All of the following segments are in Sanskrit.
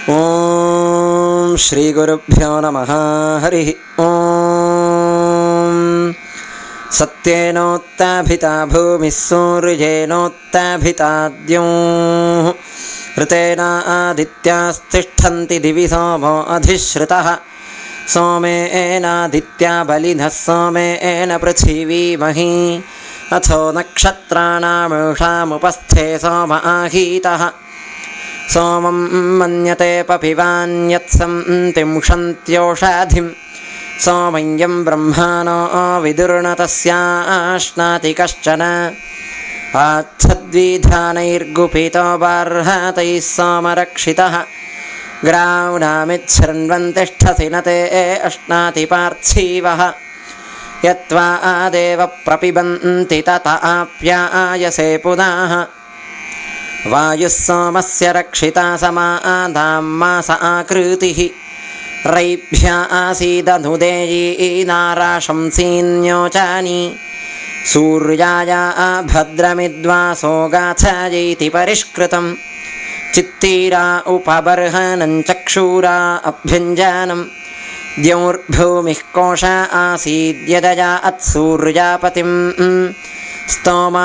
ಓಂ ಶ್ರೀ ಗುರುಭ್ಯೋ ನಮಃ. ಹರಿ ಓಂ. ಸತ್ಯೇನೋತ್ತಾಭಿತಾ ಭೂಮಿಃ ಸೂರ್ಯೇನೋತ್ತಾಭಿತಾ ದ್ಯೌಃ ಋತೇನ ಆದಿತ್ಯಾಸ್ತಿಷ್ಠಂತಿ ದಿವಿ ಸೋಮೋ ಅಧಿಶ್ರುತಃ ಸೋಮೇನಾದಿತ್ಯಾ ಬಲಿನಃ ಸೋಮೇನ ಪೃಥಿವೀ ಮಹೀ ಅಥೋ ನಕ್ಷತ್ರಾಣಾಮೇಷಾಮುಪಸ್ಥೆ ಸೋಮ ಆಹೀತಃ ಸೋಮಂ ಮನ್ಯತೆ ಪಪಿವಾನ್ಯತ್ಸಂತಿಂಷಂತ್ಯೋಷಾಧಿಂ ಸೋಮಯ್ಯಂ ಬ್ರಹ್ಮಾಣೋ ವಿದುರ್ನ ತಸ್ಯಾಶ್ನಾತಿ ಕಶ್ಚನ ಆಚ್ಛದ್ವಿಧಾನೈರ್ಗುಪಿತೋ ಬಾರ್ಹತೈಃ ಸೋಮರಕ್ಷಿತಃ ಗ್ರಾವ್ಣಾಮಿಚ್ಛೃಣ್ವಂತಿಷ್ಠಸಿ ನ ತೇ ಅಶ್ನಾತಿ ಪಾರ್ಥಿವಃ ಯತ್ವಾ ದೇವ ಪ್ರಪಿಬಂತಿ ತತ ಆಪ್ಯಾಯಸೆ ಪುನಃ ವಾಯುಃ ಸೋಮಸ್ಯ ರಕ್ಷಿತಾ ಸಮಾಧಾಂ ಮಾಸ ಆಕೃತಿಃ ರೈಭ್ಯ ಆಸೀದನುದೇಯೀ ನಾರಾಶಂಸೀನ್ಯೋಚಾನಿ ಸೂರ್ಯಾಯ ಭದ್ರಮಿದ್ವಾಸೋ ಗಾಥಯೈತಿ ಪರಿಷ್ಕೃತಂ ಚಿತ್ತೀರಾ ಉಪಬರ್ಹನಂ ಚಕ್ಷೂರಾ ಅಭ್ಯಂಜನಂ ದ್ಯೌರ್ಭೂಮಿಃ ಕೋಶ ಆಸೀದ್ಯದಯಾ ಅತ್ಸೂರ್ಯಾಪತಿಂ ಸ್ತೋಮ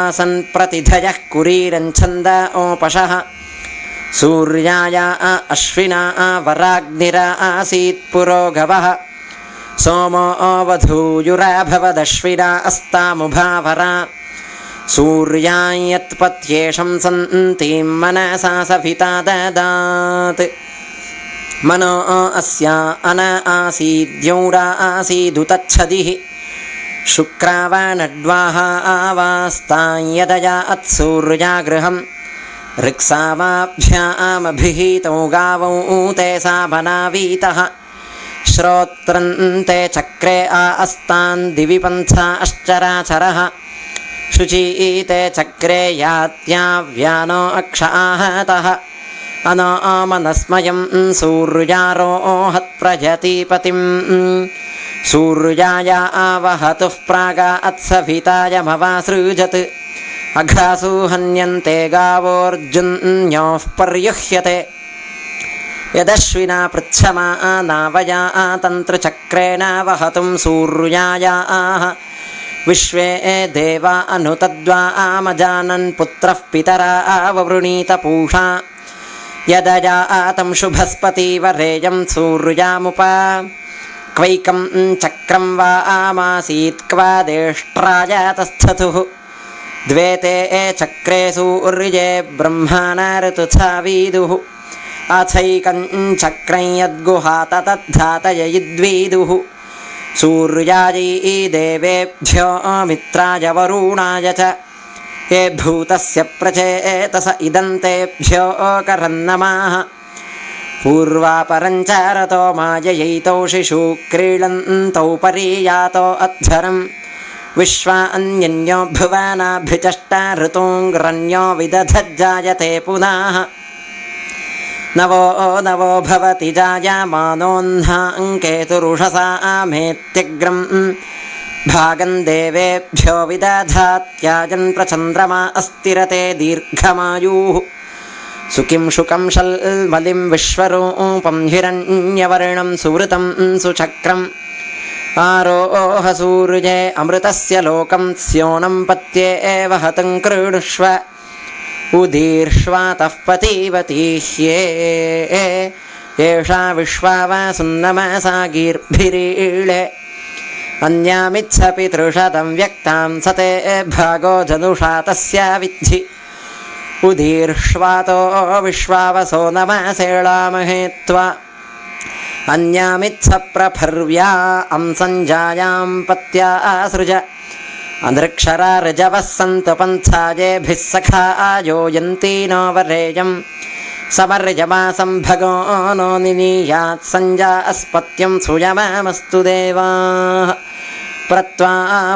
ಆಸನ್ ಪ್ರತಿಧಯಃ ಕುರೀರಂಛಂದ ಓಪಶಃ ಸೂರ್ಯಾಯ ಅಶ್ವಿನಾ ವರಾಗ್ನಿರ ಆಸೀತ್ ಪುರೋಗವಃ ಸೋಮೋ ವಧೂಯುರಾಭವದಶ್ವಿನಾ ಅಸ್ತಾಮುಭಾವರ ಸೂರ್ಯಾಯತ್ಪತ್ಯೇಷಂ ಸಂತೀಂ ಮನಸಾ ಸವಿತಾ ದದಾತ್ ಮನೋ ಅಸ್ಯ ಅನ ಆಸೀದ್ಯೌರ ಆಸೀದುತಚ್ಛದಿಃ ಶುಕ್ರಾವನಡ್ವಾಹ ಆವಾಸ್ತಾಯದಯ ಅತ್ಸೂರ್ಯಾಗೃಹಂ ಋಕ್ಸಾವಾಭ್ಯಾಮಭಿಹಿತೌ ಗಾವೌ ತೇ ಸಾಬನಾವೀತಃ ಶ್ರೋತ್ರಂತೆ ಚಕ್ರೆ ಆಸ್ತಾನ್ ದಿವಿ ಪಂಥಾ ಅಶ್ಚರಾಚರಃ ಶುಚೀತೆ ಚಕ್ರೆ ಯಾತ್ಯಾವ್ಯಾನೋ ಅಕ್ಷಾಹತಃ ಅನಾಮನಸ್ಮಯಂ ಸೂರ್ಯಾರೋಹತ್ ಪ್ರಜತೀಪತಿಂ ಸೂರ್ಯಾಯ ಆವಹತುಃ ಪ್ರಾಗಾ ಅತ್ಸವಿತಾಯಮವಾಸೃಜತ್ ಅಘಾಸು ಹನ್ಯಂತೆ ಗಾವೋರ್ಜುನ್ಯೋಃ ಪರ್ಯುಹ್ಯತೆ ಯದಶ್ವಿನಾ ಪೃಚ್ಛಮಾ ನಾವಯಾ ತಂತ್ರಚಕ್ರೇಣ ವಹತುಂ ಸೂರ್ಯಾಯ ವಿಶ್ವೇ ದೇವಾ ಅನುತದ್ವಾ ಆಮಜಾನನ್ ಪುತ್ರಃ ಪಿತರಾ ವವೃಣೀತ ಪೂಷಾ ಯದಯಾ तं ಶುಭಸ್ಪತಿವರೇಯಂ ಸೂರ್ಯಾಮುಪ ಕ್ವೈಕಂ ಚಕ್ರಂ ವಾ ಆಮಾಸೀತ್ ಕ್ವಾದೇಷ್ಟ್ರಾಯತಸ್ಥತುಃ ದ್ವೇ ತೇ ಚಕ್ರೇ ಸೂರ್ಯೇ ಬ್ರಹ್ಮಣ ಋತುಥಾ ವೀದುಃ ಅಥೈಕಂ ಚಕ್ರಂ ಯದ್ಗುಹಾತ ತದ್ಧಾತಯೈದ್ವೀದುಃ ಸೂರ್ಯಾಯೈ ದೇವೇಭ್ಯೋ ಮಿತ್ರಾಯ ವರುಣಾಯ ಚ ಯೇ ಭೂತಸ್ಯ ಪ್ರಚೇತಸ ಇದಂ ತೇಭ್ಯೋ ಕರನ್ನಮಃ ಪೂರ್ವಾಪರಂಚಾರತೋ ಮಾಯಯೈತೌ ಶಿಶು ಕ್ರೀಡಂತೌ ಪರೀಯಾತೋ ಅಧ್ವರಂ ವಿಶ್ವಾ ಅನ್ಯನ್ಯೋ ಭುವನಾಭಿಚಷ್ಟ ಋತೂಂಗ್ರನ್ಯೋ ವಿದಧಜ್ಜಾಯತೆ ಪುನಃ ನವೋ ನವೋ ಭವತಿ ಜಾಯಮಾನೋನ್ಹಾಂಕೇತುರುಷಸಾ ಮೇತ್ಯಗ್ರಂ ಭಾಗಂ ದೇವೇಭ್ಯೋ ವಿದಧಾತ್ಯಾಜನ್ ಪ್ರಚಂದ್ರಮಾ ಅಸ್ಥಿರತೆ ದೀರ್ಘಮಾಯುಃ ಸುಖಿಂ ಶುಕಂ ಶಲ್ಮಲಿಂ ವಿಶ್ವರೂಪಂ ಹಿರಣ್ಯವರ್ಣಂ ಸುವೃತಂ ಸುಚಕ್ರಂ ಆರೋಹ ಸೂರ್ಯೇ ಅಮೃತಸ್ಯ ಲೋಕಂ ಸ್ಯೋನಂ ಪತ್ಯೇವ ಹತಂ ಕೃಣುಷ್ವ ಉದೀರ್ಷ್ವಾತಃ ಪತಿವತೀಹ್ಯೇ ಏಷಾ ವಿಶ್ವಾವಸುನ್ನಮಸಾ ಗೀರ್ಭಿರೀಳೆ ಅನ್ಯಾಮಿತ್ಸ ಪಿತೃಶತಂ ವ್ಯಕ್ತಾಂ ಸತೆ ಭಾಗೋ ಜನುಷಾ ತಸ್ಯ ವಿದ್ಧಿ ಉದೀರ್ಷ್ವಾತೋ ವಿಶ್ವಾವಸೋ ನಮಸೇಳಾಮಹೇ ತ್ವಾ ಅನ್ಯಾಮಿತ್ಸ ಪ್ರಫರ್ವ್ಯಾ ಅಂಸಂಜಾಯಾಂ ಪತ್ಯಾ ಆಸೃಜ ಅಂಧೃಕ್ಷರಾ ಋಜವಃ ಸಂತು ಪಂಥಾಯೇಭಿಃ ಸಖಾ ಆಯೋಯಂತಿ ನೋ ವರೇಯಂ ಸಮರ್ಯಮಾಸಂ ಭಗೋ ನೋ ನಿನೀಯಾತ್ ಸಂಜಾ ಅಸ್ಪತ್ಯಂ ಸೂಯಮಾಮಸ್ತು ದೇವಾಃ ಪ್ರತ್ವಾ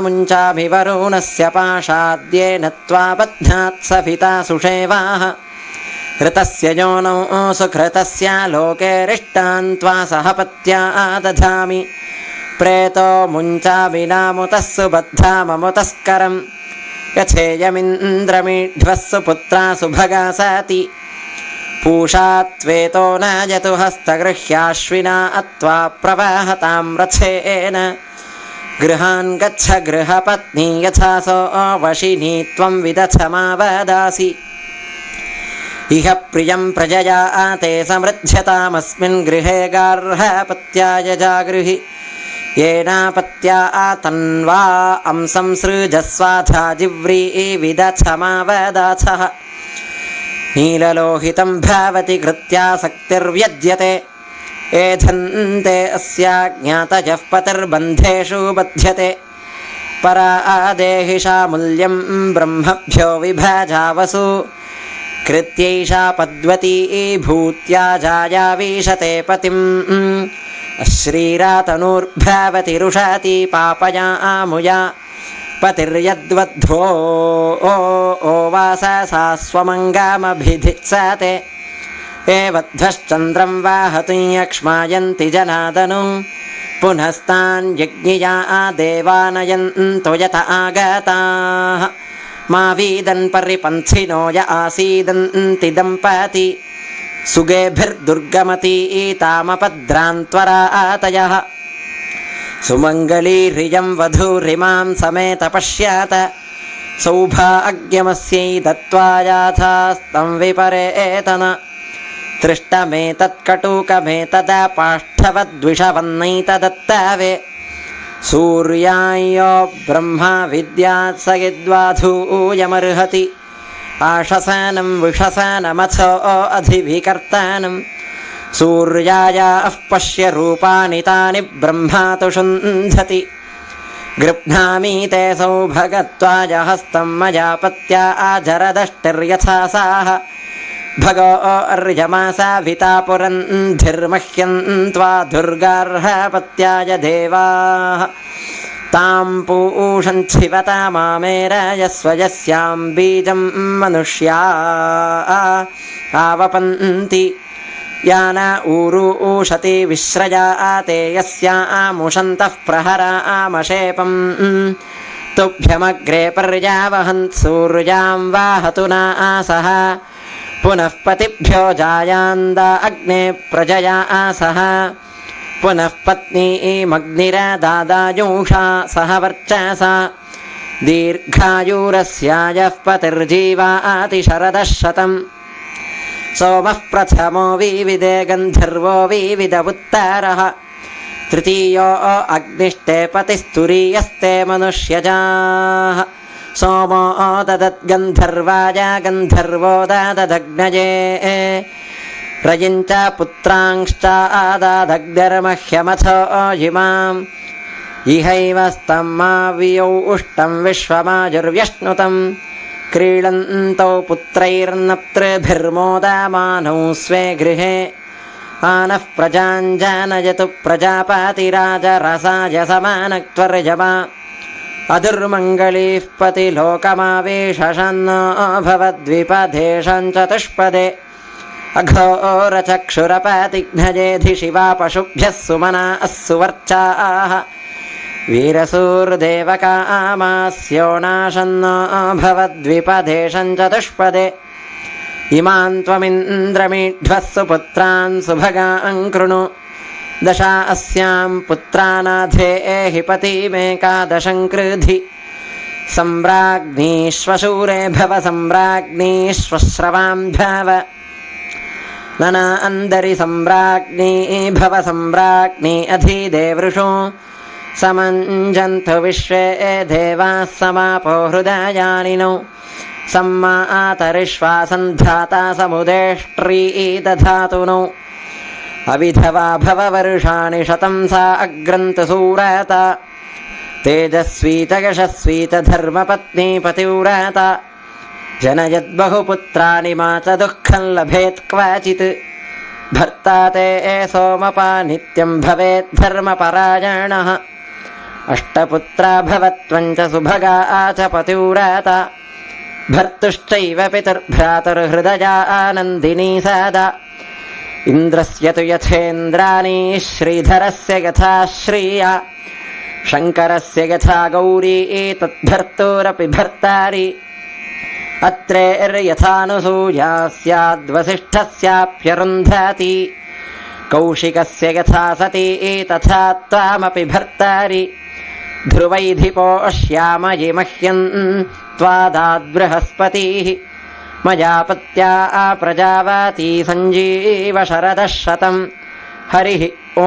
ಮುಂಚಾಭಿವರುಣಸ್ಯ ಪಾಶಾದ್ಯೇನ ತ್ವಾ ಬಧ್ನಾತ್ ಸವಿತಾ ಸುಷೇವಾಃ ಋತಸ್ಯ ಯೋನೌ ಸುಕೃತಸ್ಯ ಲೋಕೆ ರಿಷ್ಟಾನ್ ತ್ವಾ ಸಹಪತ್ಯಾ ದಧಾಮಿ ಪ್ರೇತೋ ಮುಂಚಾಭಿನಾಮುತಃ ಸುಬದ್ಧಾಮಮುತಸ್ಕರಂ ಯಥೇಯಮಿಂದ್ರಮೀಢ್ವಸ್ಸು ಪುತ್ರಾ ಸುಭಗಾ ಸತಿ पूषा त्वेतो न यतु हस्तगृह्याश्विना अत्वा प्रवहतां रथेन गृहान् गच्छ गृहपत्नी यथा सो वशिनी त्वं विदथमावदासि इह प्रियं प्रजया ते समृद्ध्यतामस्मिन् गृहे गार्हपत्याय जागृहि येनापत्या तन्वा अंसंसृजस्वाथा जिव्री विदथमावदाथः नीललोहितं भवति कृत्यासक्तिर्व्यज्यते एधन्ते अस्या ज्ञातजः पतिर्बन्धेषु बध्यते परा देहिषा मूल्यं ब्रह्मभ्यो विभजावसु कृत्यैषा पद्वती भूत्या जायावीशते पतिम् श्रीरातनूर्भवति रुषति पापया आमुया पतिर्यद्वध्वो वाससा स्वमङ्गामभिधित्सते एवध्वश्चन्द्रं वाहतु यक्ष्मायन्ति जनादनु पुनस्तान् यज्ञिया देवानयन्तो यत आगताः मा वीदन् परिपन्थिनो य आसीदन्ति दम्पती सुगेभिर्दुर्गमती तामपद्रान्त्वरातयः सुमङ्गलीर्यं वधूरिमां समेत पश्यात सौभाग्यमस्यै दत्त्वा याथास्तं विपरेतन तृष्टमेतत्कटुकमेतदापाष्ठवद्विषवन्नैतदत्तावे सूर्यायो ब्रह्मा विद्यात् स यद्वाधूयमर्हति आशसानं विषसानमथो अधिविकर्तानं सूर्यायाः पश्य रूपाणि तानि ब्रह्मा तु शुन्धति गृह्णामि ते सौभगत्वाय हस्तं मया पत्या आजरदष्टिर्यथा साः भगो अर्यमासा विता पुरन्धिर्मह्यं त्वा दुर्गार्हपत्याय देवाः तां पूषञ्छिवता मामेरयस्व यस्यां बीजं मनुष्या आवपन्ति यान ऊरुषति विश्रया ते यस्यामुषन्तः प्रहरामशेपं तुभ्यमग्रे पर्यावहन् सूर्यां वाहतु नासः पुनः पतिभ्यो जायान्द अग्ने प्रजया आसः पुनः पत्नीमग्निरदादायुषा सह वर्चसा दीर्घायुरस्यायः पतिर्जीवाति शरदः शतम् सोमः प्रथमो विविदे गन्धर्वो विविद उत्तरः तृतीयो अग्निष्टे पतिस्तुरीयस्ते मनुष्यजाः सोमो ददद्गन्धर्वाय गन्धर्वो ददग्नये रयिञ्च पुत्रांश्च आदादग्निर्मह्यमथो इमाम् इहैव स्तम्मावियौ उष्टं विश्वमाजुर्व्यश्नुतं क्रीडन्तौ पुत्रैर्नप्तृभिर्मोदमानौ स्वे गृहे आनः प्रजाञ्जानयतु प्रजापतिराजरसाय समानक्त्वर्यमा अधुर्मङ्गलीः पतिलोकमावेशन्नो भवद्विपदेशं चतुष्पदे अघोरचक्षुरपतिघ्नजेधि शिवा पशुभ्यः सुमना सुवर्चाः वीरसूर्देवकामास्यो नाशन्नो भवद्विपदेशं चतुष्पदे इमान् त्वमिन्द्रमीढ्वः सुपुत्रान् सुभगान् कृणु दशा अस्यां पुत्रानाधेहि पतिमेकादशं कृधि सम्राज्ञीष्वशूरे भव सम्राज्ञीष्वश्रवां भव नना अन्दरि सम्राज्ञी भव सम्राज्ञी अधिदेवृषु समञ्जन्तु विश्वे देवाः समापो हृदयानिनौ सम्मातरिश्वासन्धाता समुदेष्ट्री दधातु नौ अविधवा भववर्षाणि शतं सा अग्रन्तु सूरता तेजस्वीत यशस्वीत धर्मपत्नी पतिव्रता जनयद्बहुपुत्राणि मा च दुःखं लभेत् क्वचित् भर्ता ते सोमपा नित्यं भवेत् धर्मपरायणः अष्टपुत्रा भवत्वं च सुभगा च पतिव्रता भर्तुश्चैव पितुर्भ्रातुर्हृदया आनन्दिनी सदा इन्द्रस्य तु यथेन्द्राणि श्रीधरस्य यथा श्रिया शङ्करस्य यथा गौरी तद्भर्तुरपि भर्तारि अत्रेर्यथानुसूया स्याद्वसिष्ठस्याप्यरुन्धती कौशिकस्य यथा सती तथा त्वामपि भर्तारि ध्रुवैधिपोष्यामयि मह्यं त्वादाद्बृहस्पतिः मयापत्या प्रजावाती सञ्जीव शरदः शतम् हरिः ॐ।